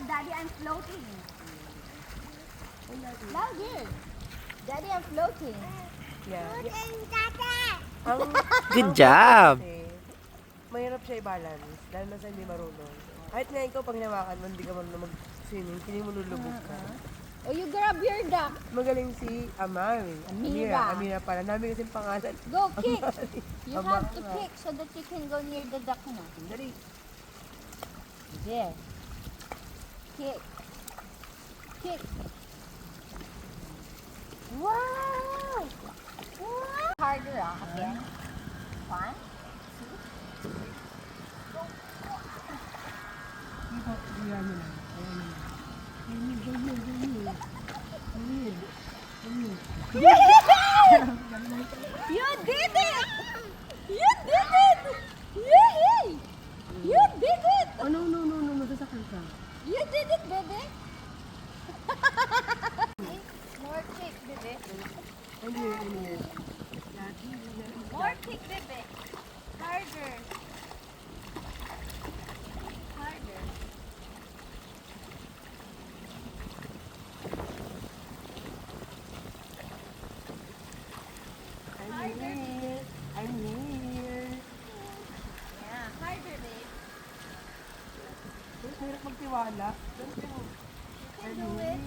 Daddy, I'm floating. Louder. Daddy, I'm floating. Yeah. Ang, Good job! Kasi, mahirap siya i-balance, lalo na sa hindi marunong. Kahit nga ikaw, pag hinawakan mo, hindi ka marunong mag-swimming, hindi mo lulubog ka. Oh, you grab your duck. Magaling si Amal. Amira. Amira pala. Namin kasi pangalan. Go, kick. Amari. You have to kick so that you can go near the duck na. Dali. There. Kick. Kick. Wow! Wow! Harder, again. 1, 2. Ayan mo na. Ayan mo na. You did it! You did it! Yay! You did it! Oh, no, masasakal ka. You did it, baby! More kick, baby. Anyway. More kick, baby. Harder. Harder. I'm here. Yeah, harder, babe. Mahirap magtiwala. You can do it.